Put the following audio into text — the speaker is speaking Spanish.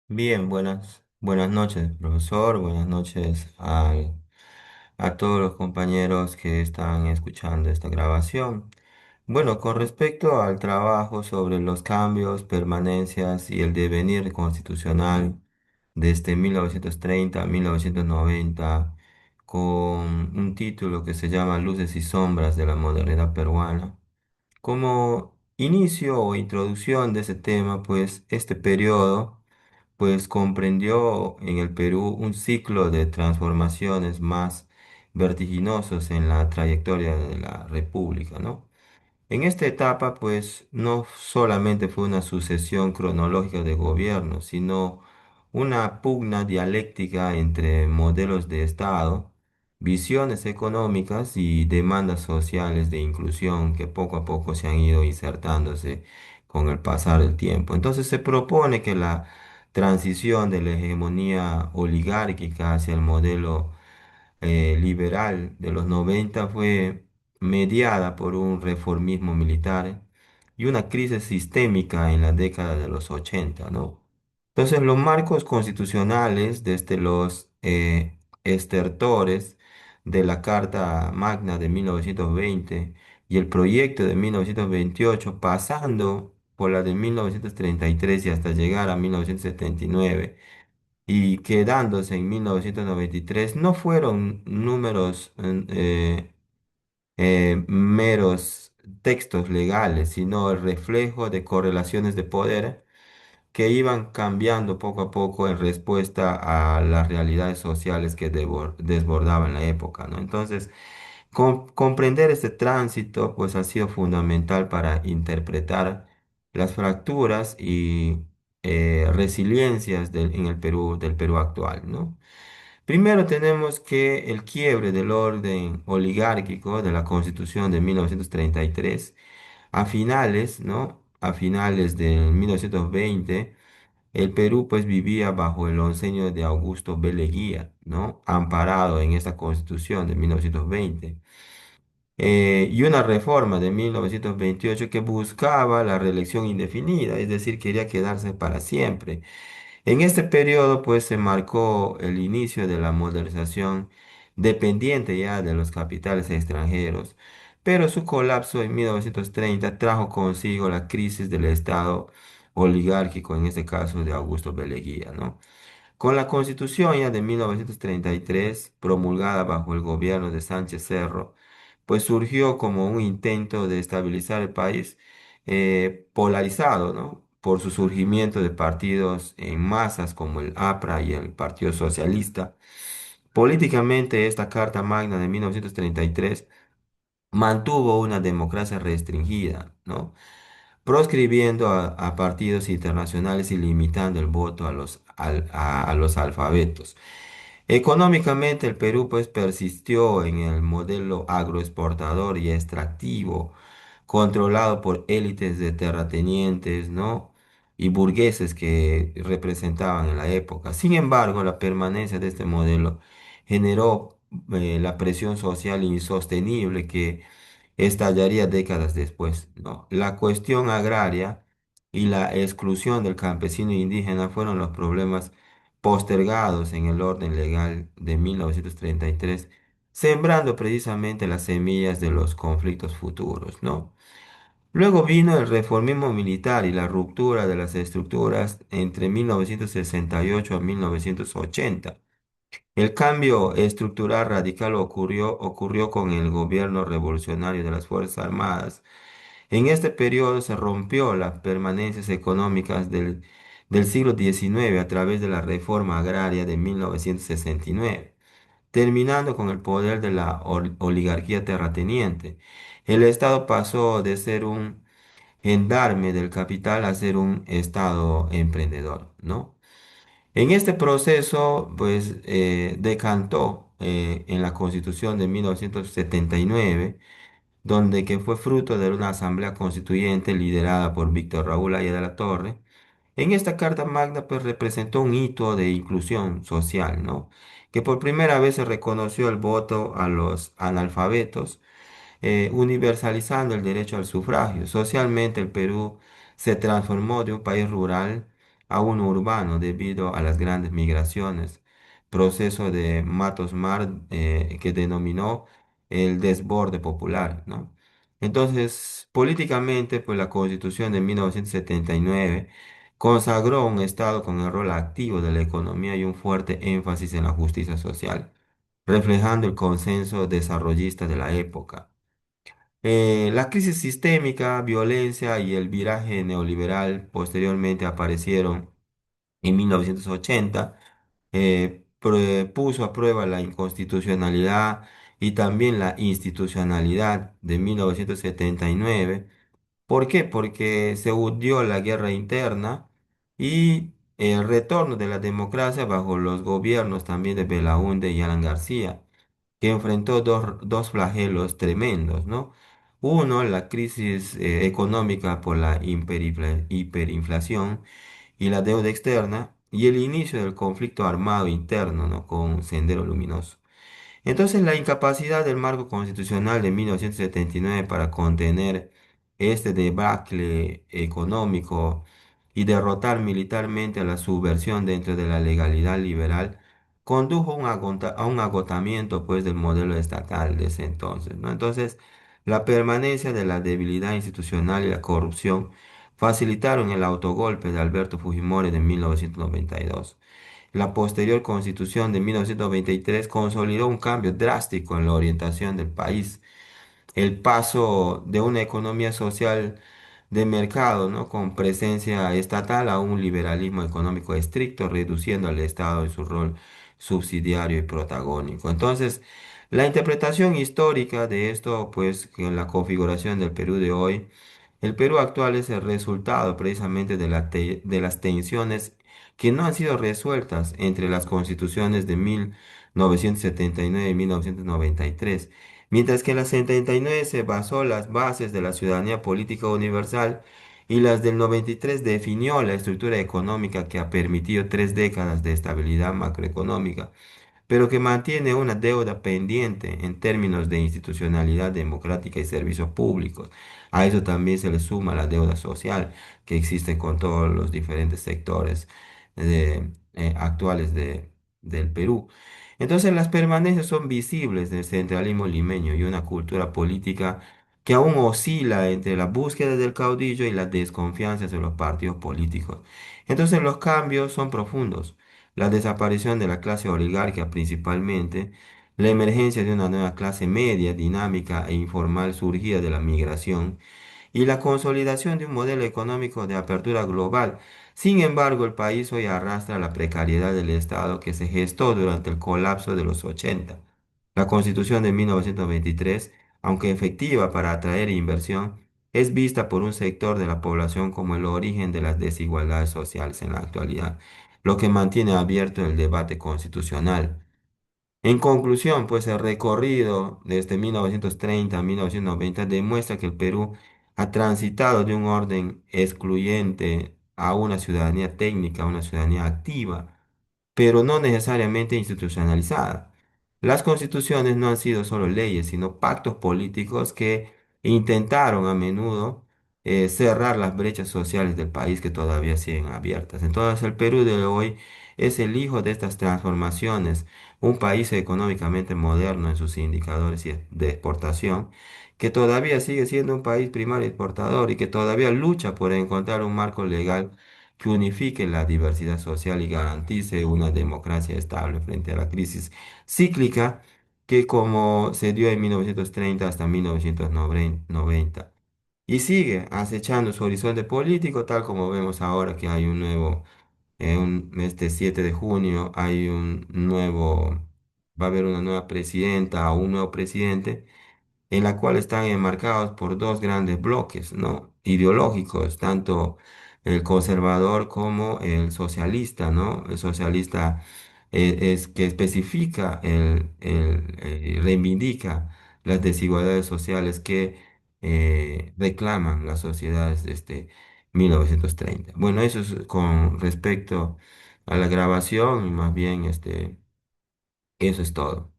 Bien, buenas noches, profesor. Buenas noches a todos los compañeros que están escuchando esta grabación. Bueno, con respecto al trabajo sobre los cambios, permanencias y el devenir constitucional desde 1930 a 1990, con un título que se llama Luces y sombras de la modernidad peruana. Como inicio o introducción de ese tema, pues este periodo pues comprendió en el Perú un ciclo de transformaciones más vertiginosos en la trayectoria de la República, ¿no? En esta etapa, pues, no solamente fue una sucesión cronológica de gobiernos, sino una pugna dialéctica entre modelos de Estado, visiones económicas y demandas sociales de inclusión que poco a poco se han ido insertándose con el pasar del tiempo. Entonces se propone que la transición de la hegemonía oligárquica hacia el modelo liberal de los 90 fue mediada por un reformismo militar y una crisis sistémica en la década de los 80, ¿no? Entonces, los marcos constitucionales, desde los estertores de la Carta Magna de 1920 y el proyecto de 1928, pasando por la de 1933 y hasta llegar a 1979, y quedándose en 1993, no fueron números meros textos legales, sino el reflejo de correlaciones de poder que iban cambiando poco a poco en respuesta a las realidades sociales que desbordaban la época, ¿no? Entonces, comprender este tránsito pues ha sido fundamental para interpretar las fracturas y resiliencias en el Perú, del Perú actual, ¿no? Primero tenemos que el quiebre del orden oligárquico de la Constitución de 1933 a finales, ¿no? A finales de 1920, el Perú pues vivía bajo el oncenio de Augusto B. Leguía, ¿no? Amparado en esta Constitución de 1920 y una reforma de 1928 que buscaba la reelección indefinida, es decir, quería quedarse para siempre. En este periodo, pues, se marcó el inicio de la modernización dependiente ya de los capitales extranjeros, pero su colapso en 1930 trajo consigo la crisis del Estado oligárquico, en este caso de Augusto B. Leguía, ¿no? Con la Constitución ya de 1933, promulgada bajo el gobierno de Sánchez Cerro, pues surgió como un intento de estabilizar el país polarizado, ¿no? Por su surgimiento de partidos en masas como el APRA y el Partido Socialista. Políticamente, esta Carta Magna de 1933 mantuvo una democracia restringida, ¿no? Proscribiendo a partidos internacionales y limitando el voto a los alfabetos. Económicamente, el Perú pues persistió en el modelo agroexportador y extractivo, controlado por élites de terratenientes, ¿no? Y burgueses que representaban en la época. Sin embargo, la permanencia de este modelo generó la presión social insostenible que estallaría décadas después, ¿no? La cuestión agraria y la exclusión del campesino indígena fueron los problemas postergados en el orden legal de 1933, sembrando precisamente las semillas de los conflictos futuros, ¿no? Luego vino el reformismo militar y la ruptura de las estructuras entre 1968 a 1980. El cambio estructural radical ocurrió con el gobierno revolucionario de las Fuerzas Armadas. En este periodo se rompió las permanencias económicas del siglo XIX a través de la reforma agraria de 1969, terminando con el poder de la oligarquía terrateniente. El Estado pasó de ser un gendarme del capital a ser un Estado emprendedor, ¿no? En este proceso, pues, decantó en la Constitución de 1979, donde que fue fruto de una asamblea constituyente liderada por Víctor Raúl Aya de la Torre. En esta Carta Magna, pues, representó un hito de inclusión social, ¿no? Que por primera vez se reconoció el voto a los analfabetos, universalizando el derecho al sufragio. Socialmente, el Perú se transformó de un país rural a uno urbano debido a las grandes migraciones, proceso de Matos Mar que denominó el desborde popular, ¿no? Entonces, políticamente, pues la Constitución de 1979 consagró un Estado con el rol activo de la economía y un fuerte énfasis en la justicia social, reflejando el consenso desarrollista de la época. La crisis sistémica, violencia y el viraje neoliberal posteriormente aparecieron en 1980, puso a prueba la inconstitucionalidad y también la institucionalidad de 1979. ¿Por qué? Porque se hundió la guerra interna y el retorno de la democracia bajo los gobiernos también de Belaúnde y Alan García, que enfrentó dos flagelos tremendos, ¿no? Uno, la crisis económica por la hiperinflación y la deuda externa, y el inicio del conflicto armado interno, ¿no? Con Sendero Luminoso. Entonces, la incapacidad del marco constitucional de 1979 para contener este debacle económico y derrotar militarmente a la subversión dentro de la legalidad liberal condujo a un agotamiento pues, del modelo estatal de ese entonces, ¿no? Entonces, la permanencia de la debilidad institucional y la corrupción facilitaron el autogolpe de Alberto Fujimori de 1992. La posterior constitución de 1923 consolidó un cambio drástico en la orientación del país, el paso de una economía social de mercado, ¿no? Con presencia estatal a un liberalismo económico estricto, reduciendo al Estado en su rol subsidiario y protagónico. Entonces, la interpretación histórica de esto, pues, que en la configuración del Perú de hoy, el Perú actual es el resultado precisamente de las tensiones que no han sido resueltas entre las constituciones de 1979 y 1993, mientras que en la 79 se basó las bases de la ciudadanía política universal y las del 93 definió la estructura económica que ha permitido 3 décadas de estabilidad macroeconómica, pero que mantiene una deuda pendiente en términos de institucionalidad democrática y servicios públicos. A eso también se le suma la deuda social que existe con todos los diferentes sectores actuales del Perú. Entonces las permanencias son visibles del centralismo limeño y una cultura política que aún oscila entre la búsqueda del caudillo y la desconfianza de los partidos políticos. Entonces los cambios son profundos, la desaparición de la clase oligárquica principalmente, la emergencia de una nueva clase media, dinámica e informal surgida de la migración, y la consolidación de un modelo económico de apertura global. Sin embargo, el país hoy arrastra la precariedad del Estado que se gestó durante el colapso de los 80. La Constitución de 1923, aunque efectiva para atraer inversión, es vista por un sector de la población como el origen de las desigualdades sociales en la actualidad, lo que mantiene abierto el debate constitucional. En conclusión, pues el recorrido desde 1930 a 1990 demuestra que el Perú ha transitado de un orden excluyente a una ciudadanía técnica, a una ciudadanía activa, pero no necesariamente institucionalizada. Las constituciones no han sido solo leyes, sino pactos políticos que intentaron a menudo cerrar las brechas sociales del país que todavía siguen abiertas. Entonces, el Perú de hoy es el hijo de estas transformaciones, un país económicamente moderno en sus indicadores de exportación, que todavía sigue siendo un país primario exportador y que todavía lucha por encontrar un marco legal que unifique la diversidad social y garantice una democracia estable frente a la crisis cíclica que como se dio en 1930 hasta 1990. Y sigue acechando su horizonte político, tal como vemos ahora que hay un nuevo, este 7 de junio hay un nuevo, va a haber una nueva presidenta o un nuevo presidente en la cual están enmarcados por dos grandes bloques, ¿no? Ideológicos, tanto el conservador como el socialista, ¿no? El socialista es que especifica, reivindica las desigualdades sociales que reclaman las sociedades desde 1930. Bueno, eso es con respecto a la grabación y más bien eso es todo.